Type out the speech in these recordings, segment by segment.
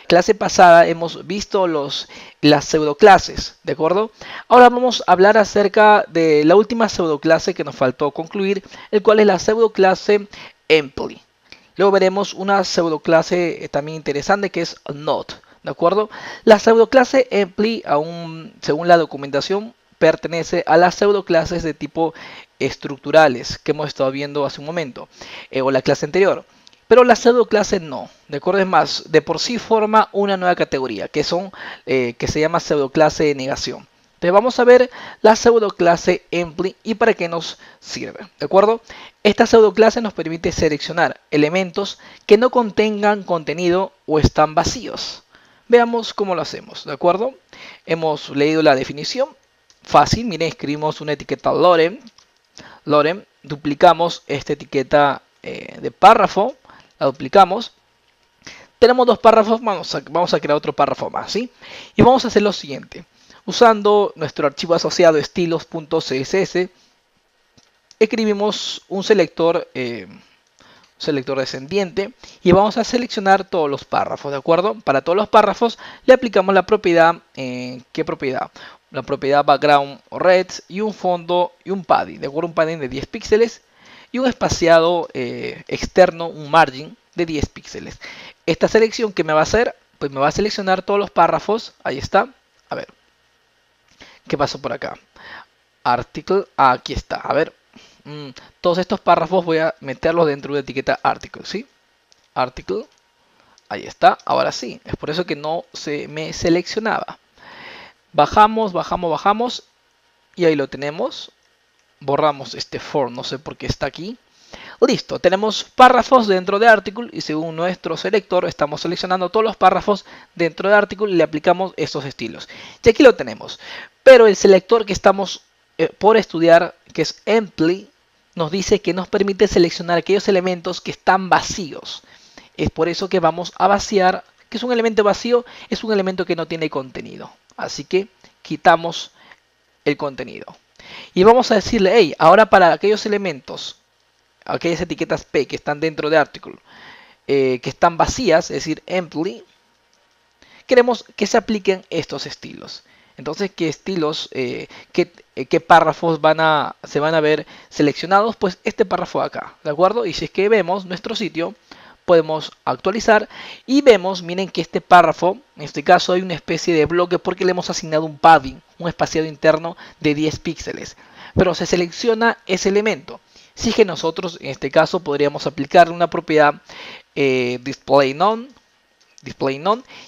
Clase pasada hemos visto las pseudoclases, ¿de acuerdo? Ahora vamos a hablar acerca de la última pseudoclase que nos faltó concluir, el cual es la pseudoclase empty. Luego veremos una pseudoclase también interesante que es not, ¿de acuerdo? La pseudoclase empty, aún según la documentación, pertenece a las pseudoclases de tipo estructurales que hemos estado viendo hace un momento, o la clase anterior. Pero la pseudoclase no, ¿de acuerdo? Es más, de por sí forma una nueva categoría, que se llama pseudoclase de negación. Entonces vamos a ver la pseudoclase empty y para qué nos sirve, ¿de acuerdo? Esta pseudoclase nos permite seleccionar elementos que no contengan contenido o están vacíos. Veamos cómo lo hacemos, ¿de acuerdo? Hemos leído la definición. Fácil, miren, escribimos una etiqueta lorem, duplicamos esta etiqueta de párrafo, la duplicamos. Tenemos dos párrafos, vamos a crear otro párrafo más, ¿sí? Y vamos a hacer lo siguiente. Usando nuestro archivo asociado estilos.css, escribimos un selector descendiente y vamos a seleccionar todos los párrafos, ¿de acuerdo? Para todos los párrafos le aplicamos la propiedad, ¿qué propiedad? La propiedad background red y un fondo y un padding, ¿de acuerdo? Un padding de 10 píxeles y un espaciado externo, un margin de 10 píxeles. Esta selección que me va a hacer, pues me va a seleccionar todos los párrafos, ahí está. A ver, ¿qué pasó por acá? Article, aquí está, a ver. Todos estos párrafos voy a meterlos dentro de la etiqueta article, ¿sí? Article, ahí está, ahora sí, es por eso que no se me seleccionaba. Bajamos y ahí lo tenemos. Borramos este for, no sé por qué está aquí. Listo, tenemos párrafos dentro de article y según nuestro selector estamos seleccionando todos los párrafos dentro de article y le aplicamos estos estilos. Y aquí lo tenemos, pero el selector que estamos por estudiar, que es empty, nos dice que nos permite seleccionar aquellos elementos que están vacíos. Es por eso que vamos a vaciar, que es un elemento vacío, es un elemento que no tiene contenido. Así que quitamos el contenido. Y vamos a decirle, hey, ahora para aquellos elementos, aquellas etiquetas P que están dentro de article, que están vacías, es decir, empty, queremos que se apliquen estos estilos. Entonces, ¿qué estilos, qué párrafos se van a ver seleccionados? Pues este párrafo de acá, ¿de acuerdo? Y si es que vemos nuestro sitio, podemos actualizar y vemos, miren que este párrafo, en este caso hay una especie de bloque porque le hemos asignado un padding, un espaciado interno de 10 píxeles. Pero se selecciona ese elemento. Si es que nosotros, en este caso, podríamos aplicar una propiedad display none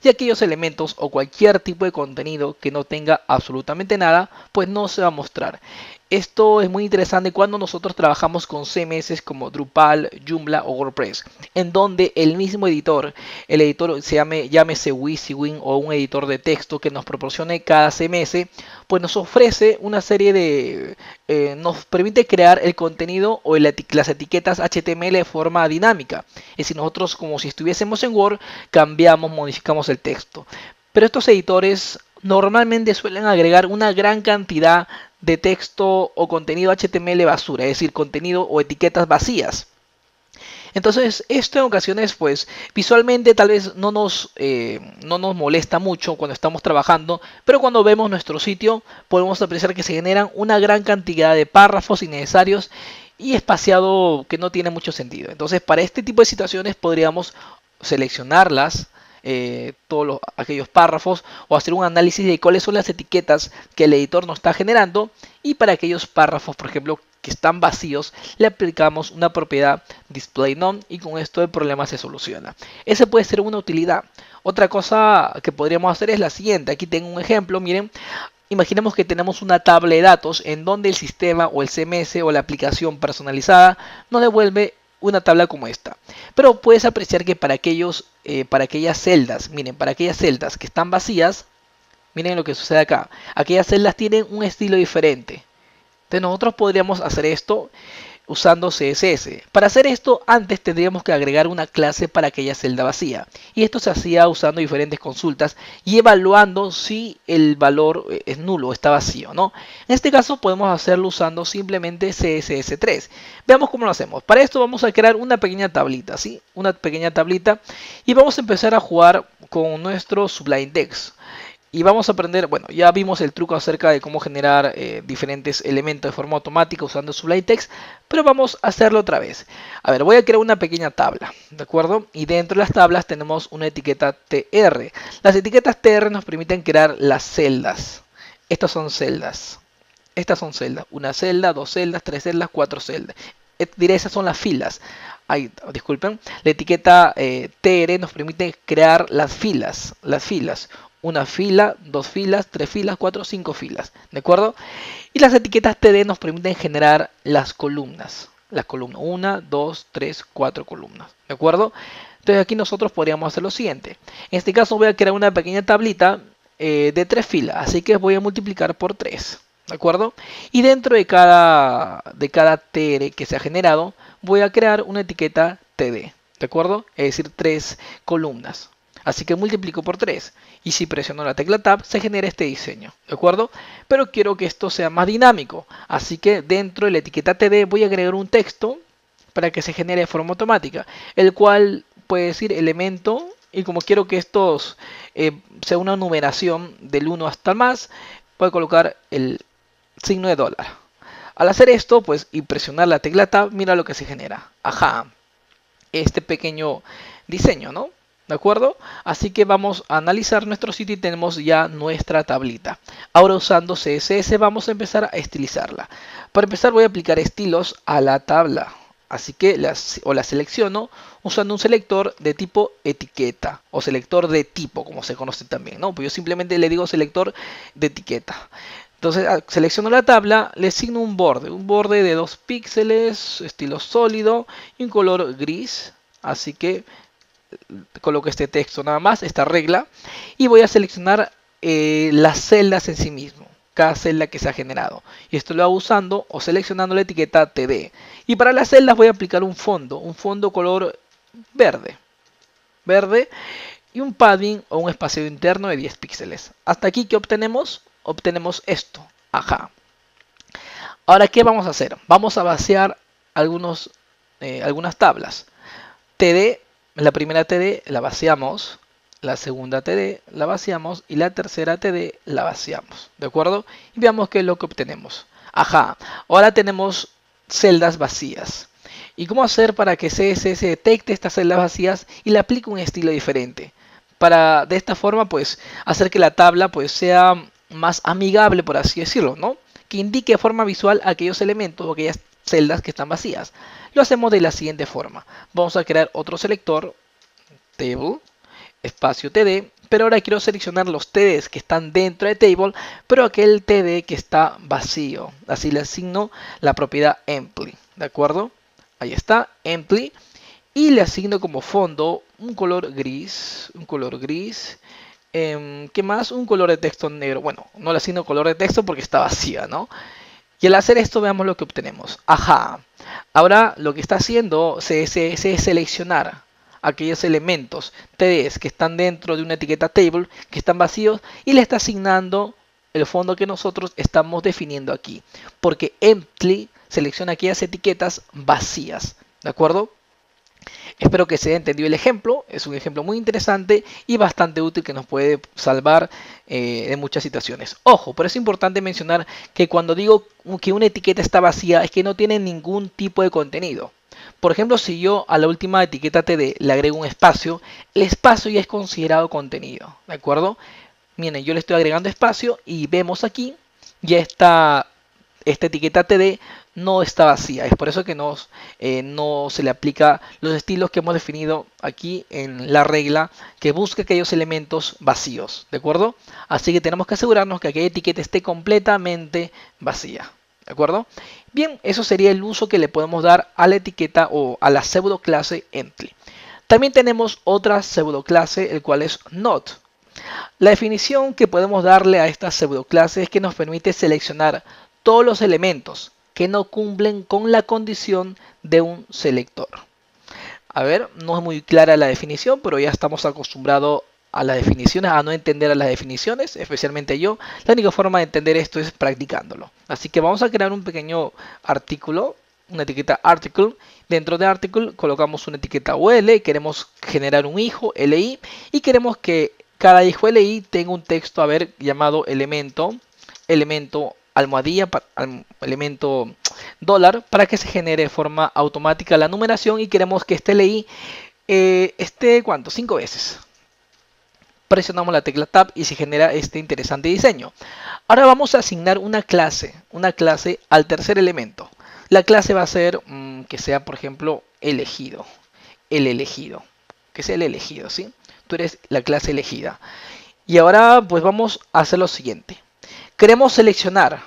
y aquellos elementos o cualquier tipo de contenido que no tenga absolutamente nada, pues no se va a mostrar. Esto es muy interesante cuando nosotros trabajamos con CMS como Drupal, Joomla o WordPress, en donde el mismo editor, el editor llámese WYSIWYG o un editor de texto que nos proporcione cada CMS, pues nos ofrece una serie de, nos permite crear el contenido o las etiquetas HTML de forma dinámica. Es decir, nosotros como si estuviésemos en Word, cambiamos, modificamos el texto. Pero estos editores normalmente suelen agregar una gran cantidad de texto o contenido HTML basura, es decir, contenido o etiquetas vacías. Entonces, esto en ocasiones, pues, visualmente tal vez no nos molesta mucho cuando estamos trabajando, pero cuando vemos nuestro sitio, podemos apreciar que se generan una gran cantidad de párrafos innecesarios y espaciado que no tiene mucho sentido. Entonces, para este tipo de situaciones podríamos seleccionarlas, todos aquellos párrafos, o hacer un análisis de cuáles son las etiquetas que el editor nos está generando, y para aquellos párrafos, por ejemplo, que están vacíos, le aplicamos una propiedad display none y con esto el problema se soluciona. Esa puede ser una utilidad. Otra cosa que podríamos hacer es la siguiente. Aquí tengo un ejemplo, miren. Imaginemos que tenemos una tabla de datos en donde el sistema o el CMS o la aplicación personalizada nos devuelve una tabla como esta. Pero puedes apreciar que para aquellas celdas, miren, para aquellas celdas que están vacías, miren lo que sucede acá. Aquellas celdas tienen un estilo diferente. Entonces nosotros podríamos hacer esto. usando CSS. Para hacer esto, antes tendríamos que agregar una clase para aquella celda vacía. Y esto se hacía usando diferentes consultas y evaluando si el valor es nulo o está vacío, ¿no? En este caso podemos hacerlo usando simplemente CSS3. Veamos cómo lo hacemos. Para esto vamos a crear una pequeña tablita, ¿sí? Una pequeña tablita y vamos a empezar a jugar con nuestro Sublime Text. Y vamos a aprender, bueno, ya vimos el truco acerca de cómo generar diferentes elementos de forma automática usando Sublime Text, pero vamos a hacerlo otra vez. A ver, voy a crear una pequeña tabla, ¿de acuerdo? Y dentro de las tablas tenemos una etiqueta TR. Las etiquetas TR nos permiten crear las celdas. Estas son celdas. Estas son celdas. Una celda, dos celdas, tres celdas, cuatro celdas. Diré, esas son las filas. Ahí, disculpen. La etiqueta TR nos permite crear las filas. Una fila, dos filas, tres filas, cuatro, cinco filas. ¿De acuerdo? Y las etiquetas TD nos permiten generar las columnas. Las columnas. Una, dos, tres, cuatro columnas. ¿De acuerdo? Entonces aquí nosotros podríamos hacer lo siguiente. En este caso voy a crear una pequeña tablita de tres filas. Así que voy a multiplicar por 3. ¿De acuerdo? Y dentro de cada TR que se ha generado, voy a crear una etiqueta TD. ¿De acuerdo? Es decir, 3 columnas. Así que multiplico por 3. Y si presiono la tecla Tab, se genera este diseño. ¿De acuerdo? Pero quiero que esto sea más dinámico. Así que dentro de la etiqueta TD voy a agregar un texto para que se genere de forma automática. El cual puede decir elemento. Y como quiero que estos sea una numeración del 1 hasta el más, voy a colocar el signo de dólar. Al hacer esto, pues, y presionar la tecla Tab, mira lo que se genera. Ajá. Este pequeño diseño, ¿no? ¿De acuerdo? Así que vamos a analizar nuestro sitio y tenemos ya nuestra tablita. Ahora usando CSS vamos a empezar a estilizarla. Para empezar voy a aplicar estilos a la tabla. Así que la selecciono usando un selector de tipo etiqueta o selector de tipo, como se conoce también, ¿no? Pues yo simplemente le digo selector de etiqueta. Entonces selecciono la tabla, le asigno un borde de 2 píxeles, estilo sólido y un color gris. Así que coloco este texto nada más, esta regla, y voy a seleccionar las celdas en sí mismo, cada celda que se ha generado. Y esto lo hago usando o seleccionando la etiqueta TD. Y para las celdas voy a aplicar un fondo color verde, y un padding o un espacio interno de 10 píxeles. Hasta aquí, ¿qué obtenemos? Obtenemos esto. Ajá. Ahora, ¿qué vamos a hacer? Vamos a vaciar algunas tablas. TD, la primera TD la vaciamos, la segunda TD la vaciamos y la tercera TD la vaciamos. ¿De acuerdo? Y veamos qué es lo que obtenemos. Ajá, ahora tenemos celdas vacías. ¿Y cómo hacer para que CSS detecte estas celdas vacías y le aplique un estilo diferente? Para de esta forma, pues, hacer que la tabla pues sea más amigable, por así decirlo, ¿no? Que indique de forma visual aquellos elementos o aquellas celdas que están vacías. Lo hacemos de la siguiente forma. Vamos a crear otro selector, table, espacio td, pero ahora quiero seleccionar los tds que están dentro de table, pero aquel td que está vacío. Así le asigno la propiedad empty, ¿de acuerdo? Ahí está, empty. Y le asigno como fondo un color gris, ¿qué más? Un color de texto negro. Bueno, no le asigno color de texto porque está vacía, ¿no? Y al hacer esto veamos lo que obtenemos. Ajá. Ahora lo que está haciendo CSS es seleccionar aquellos elementos TDs que están dentro de una etiqueta table, que están vacíos, y le está asignando el fondo que nosotros estamos definiendo aquí. Porque empty selecciona aquellas etiquetas vacías. ¿De acuerdo? Espero que se haya entendido el ejemplo. Es un ejemplo muy interesante y bastante útil que nos puede salvar en muchas situaciones. Ojo, pero es importante mencionar que cuando digo que una etiqueta está vacía es que no tiene ningún tipo de contenido. Por ejemplo, si yo a la última etiqueta TD le agrego un espacio, el espacio ya es considerado contenido. ¿De acuerdo? Miren, yo le estoy agregando espacio y vemos aquí ya está esta etiqueta TD no está vacía. Es por eso que no se le aplica los estilos que hemos definido aquí en la regla que busca aquellos elementos vacíos. ¿De acuerdo? Así que tenemos que asegurarnos que aquella etiqueta esté completamente vacía. ¿De acuerdo? Bien, eso sería el uso que le podemos dar a la etiqueta o a la pseudo clase empty. También tenemos otra pseudo clase, el cual es not. La definición que podemos darle a esta pseudo clase es que nos permite seleccionar todos los elementos que no cumplen con la condición de un selector. A ver, no es muy clara la definición, pero ya estamos acostumbrados a las definiciones, a no entender a las definiciones, especialmente yo. La única forma de entender esto es practicándolo. Así que vamos a crear un pequeño artículo, una etiqueta article. Dentro de article colocamos una etiqueta UL, queremos generar un hijo LI y queremos que cada hijo LI tenga un texto, a ver, llamado elemento almohadilla, elemento dólar, para que se genere de forma automática la numeración, y queremos que este LI esté, ¿cuánto? 5 veces. Presionamos la tecla Tab y se genera este interesante diseño. Ahora vamos a asignar una clase al tercer elemento. La clase va a ser que sea, por ejemplo, elegido. El elegido. Que sea el elegido, ¿sí? Tú eres la clase elegida. Y ahora pues vamos a hacer lo siguiente. Queremos seleccionar.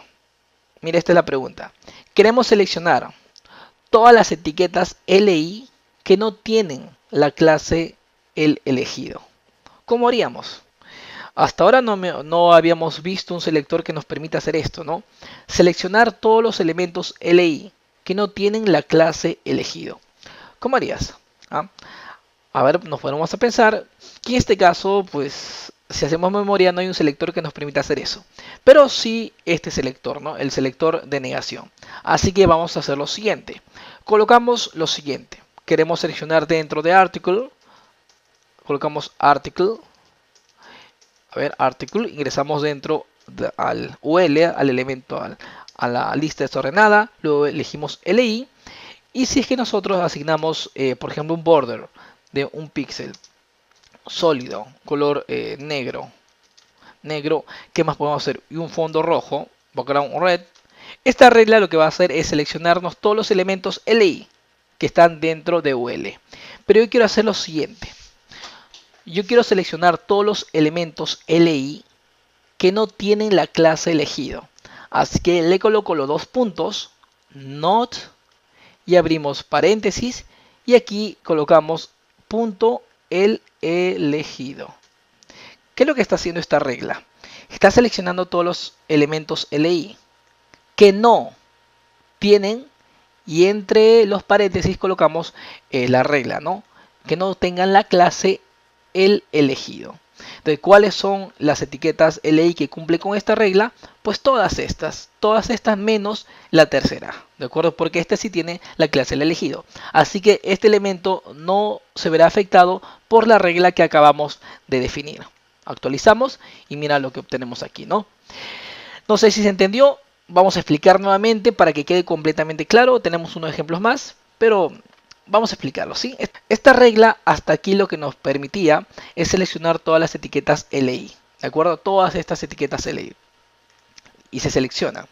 Mira, esta es la pregunta. Queremos seleccionar todas las etiquetas LI que no tienen la clase el elegido. ¿Cómo haríamos? Hasta ahora no habíamos visto un selector que nos permita hacer esto, ¿no? Seleccionar todos los elementos LI que no tienen la clase elegido. ¿Cómo harías? ¿Ah? A ver, nos ponemos a pensar que en este caso, pues, si hacemos memoria, no hay un selector que nos permita hacer eso. Pero sí este selector, ¿no? El selector de negación. Así que vamos a hacer lo siguiente. Colocamos lo siguiente. Queremos seleccionar dentro de article. Colocamos article. A ver, article. Ingresamos dentro al UL, al elemento, a la lista desordenada. Luego elegimos LI. Y si es que nosotros asignamos, por ejemplo, un border de un píxel sólido, color negro, ¿qué más podemos hacer? Y un fondo rojo, background red. Esta regla lo que va a hacer es seleccionarnos todos los elementos LI que están dentro de UL. Pero yo quiero hacer lo siguiente. Yo quiero seleccionar todos los elementos LI que no tienen la clase elegido. Así que le coloco los dos puntos, not, y abrimos paréntesis, y aquí colocamos punto el elegido. ¿Qué es lo que está haciendo esta regla? Está seleccionando todos los elementos LI que no tienen, y entre los paréntesis colocamos la regla, ¿no? Que no tengan la clase el elegido. Entonces, ¿cuáles son las etiquetas LI que cumplen con esta regla? Pues todas estas menos la tercera, ¿de acuerdo? Porque este sí tiene la clase el elegido. Así que este elemento no se verá afectado por la regla que acabamos de definir. Actualizamos y mira lo que obtenemos aquí, ¿no? No sé si se entendió. Vamos a explicar nuevamente para que quede completamente claro. Tenemos unos ejemplos más, pero vamos a explicarlo, ¿sí? Esta regla hasta aquí lo que nos permitía es seleccionar todas las etiquetas LI, ¿de acuerdo? Todas estas etiquetas LI. Y se selecciona.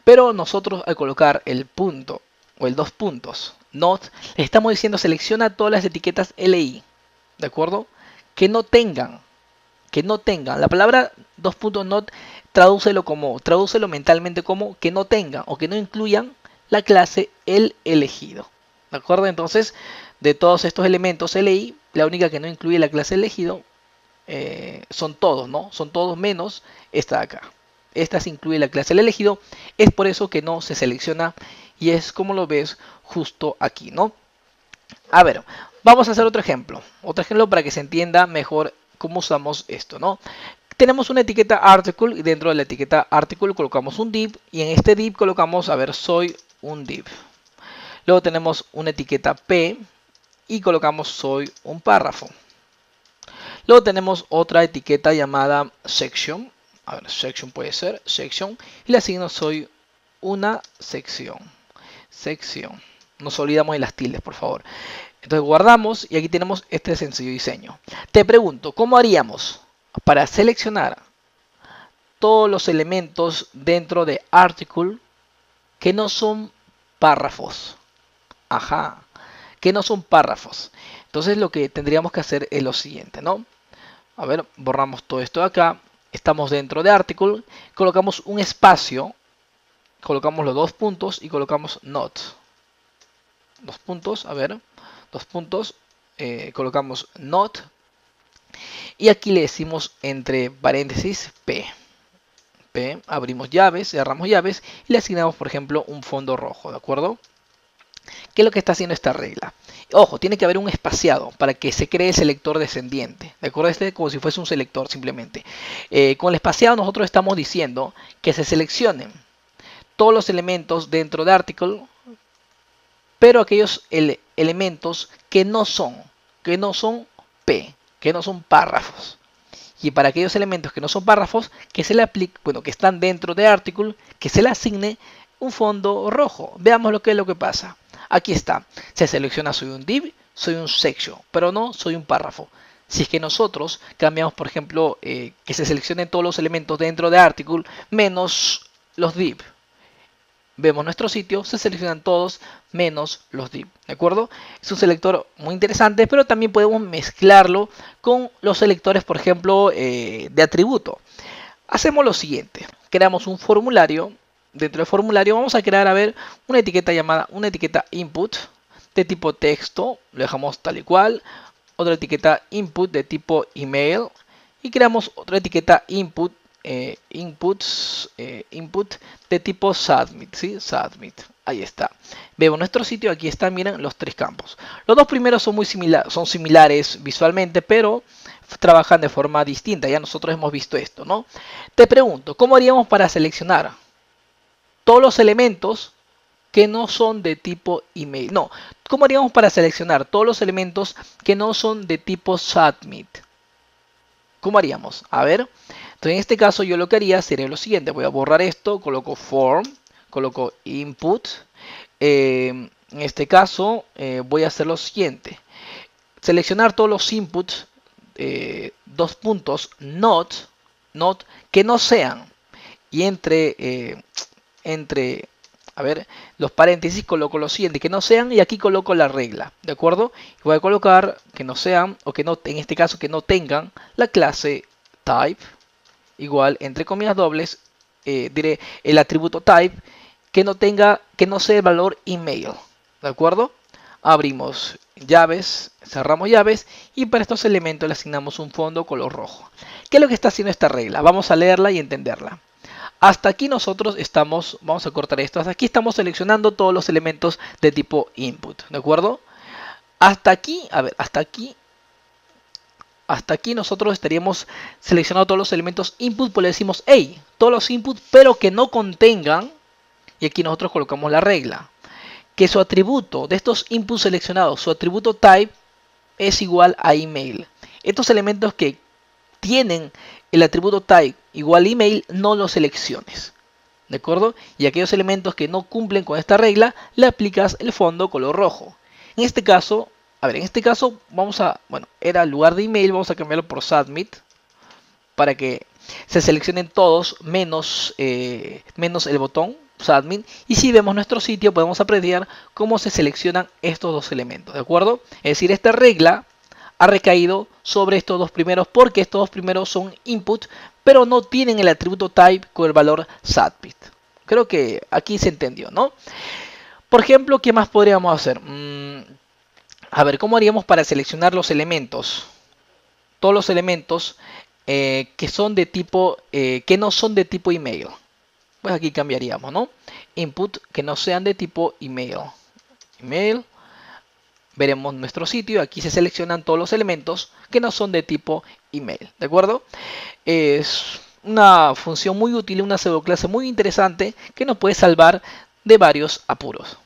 Pero nosotros al colocar el punto o el dos puntos, not, le estamos diciendo selecciona todas las etiquetas LI, ¿de acuerdo? Que no tengan. La palabra dos puntos not, tradúcelo mentalmente como que no tengan o que no incluyan la clase el elegido. ¿De acuerdo? Entonces, de todos estos elementos LI, la única que no incluye la clase elegido son todos, ¿no? Son todos menos esta de acá. Esta se incluye la clase el elegido, es por eso que no se selecciona y es como lo ves justo aquí, ¿no? A ver, vamos a hacer otro ejemplo para que se entienda mejor cómo usamos esto, ¿no? Tenemos una etiqueta article y dentro de la etiqueta article colocamos un div y en este div colocamos, a ver, soy un div. Luego tenemos una etiqueta P y colocamos soy un párrafo. Luego tenemos otra etiqueta llamada section. A ver, section puede ser, section. Y le asigno soy una sección. Sección. Nos olvidamos de las tildes, por favor. Entonces guardamos y aquí tenemos este sencillo diseño. Te pregunto, ¿cómo haríamos para seleccionar todos los elementos dentro de article que no son párrafos? Ajá, que no son párrafos. Entonces lo que tendríamos que hacer es lo siguiente, ¿no? A ver, borramos todo esto de acá. Estamos dentro de article, colocamos un espacio, colocamos los dos puntos y colocamos not. Dos puntos, a ver, dos puntos, colocamos not y aquí le decimos entre paréntesis P. P, abrimos llaves, cerramos llaves y le asignamos, por ejemplo, un fondo rojo, ¿de acuerdo? ¿Qué es lo que está haciendo esta regla? Ojo, tiene que haber un espaciado para que se cree el selector descendiente. ¿De acuerdo? Este es como si fuese un selector simplemente. Con el espaciado nosotros estamos diciendo que se seleccionen todos los elementos dentro de article, pero aquellos elementos que no son P, que no son párrafos. Y para aquellos elementos que no son párrafos, que se le aplique, bueno, que están dentro de article, que se le asigne un fondo rojo. Veamos lo que pasa. Aquí está. Se selecciona soy un div, soy un section, pero no soy un párrafo. Si es que nosotros cambiamos, por ejemplo, que se seleccionen todos los elementos dentro de article menos los div. Vemos nuestro sitio, se seleccionan todos menos los div, ¿de acuerdo? Es un selector muy interesante, pero también podemos mezclarlo con los selectores, por ejemplo, de atributo. Hacemos lo siguiente, creamos un formulario. Dentro del formulario vamos a crear, a ver, una etiqueta llamada una etiqueta input de tipo texto, lo dejamos tal y cual. Otra etiqueta input de tipo email y creamos otra etiqueta input input de tipo submit, ¿sí? Submit. Ahí está. Vemos nuestro sitio, aquí están, miren, los tres campos. Los dos primeros son son similares visualmente, pero trabajan de forma distinta. Ya nosotros hemos visto esto, ¿no? Te pregunto, ¿cómo haríamos para seleccionar todos los elementos que no son de tipo email? No, ¿cómo haríamos para seleccionar todos los elementos que no son de tipo submit? ¿Cómo haríamos? A ver, entonces en este caso yo lo que haría sería lo siguiente. Voy a borrar esto, coloco form, coloco input. En este caso voy a hacer lo siguiente. Seleccionar todos los inputs, dos puntos, not, que no sean. Y entre a ver, los paréntesis coloco lo siguiente, que no sean, y aquí coloco la regla, ¿de acuerdo? Voy a colocar que no sean, o que no, en este caso que no tengan la clase type, igual, entre comillas dobles, diré el atributo type, que no sea el valor email, ¿de acuerdo? Abrimos llaves, cerramos llaves, y para estos elementos le asignamos un fondo color rojo. ¿Qué es lo que está haciendo esta regla? Vamos a leerla y entenderla. Hasta aquí nosotros estamos, vamos a cortar esto, hasta aquí estamos seleccionando todos los elementos de tipo input, ¿de acuerdo? Hasta aquí, a ver, hasta aquí nosotros estaríamos seleccionando todos los elementos input, pues le decimos, hey, todos los inputs, pero que no contengan, y aquí nosotros colocamos la regla, que su atributo de estos inputs seleccionados, su atributo type es igual a email. Estos elementos que tienen el atributo type igual email, no los selecciones, ¿de acuerdo? Y aquellos elementos que no cumplen con esta regla, le aplicas el fondo color rojo. En este caso, a ver, en este caso vamos a, bueno, era en lugar de email, vamos a cambiarlo por submit, para que se seleccionen todos menos el botón submit. Y si vemos nuestro sitio, podemos apreciar cómo se seleccionan estos dos elementos, ¿de acuerdo? Es decir, esta regla ha recaído sobre estos dos primeros porque estos dos primeros son input, pero no tienen el atributo type con el valor submit. Creo que aquí se entendió, ¿no? Por ejemplo, ¿qué más podríamos hacer? A ver, ¿cómo haríamos para seleccionar los elementos? Todos los elementos que son de tipo, que no son de tipo email. Pues aquí cambiaríamos, ¿no? Input que no sean de tipo email. Email. Veremos nuestro sitio, aquí se seleccionan todos los elementos que no son de tipo email, ¿de acuerdo? Es una función muy útil, una pseudoclase muy interesante que nos puede salvar de varios apuros.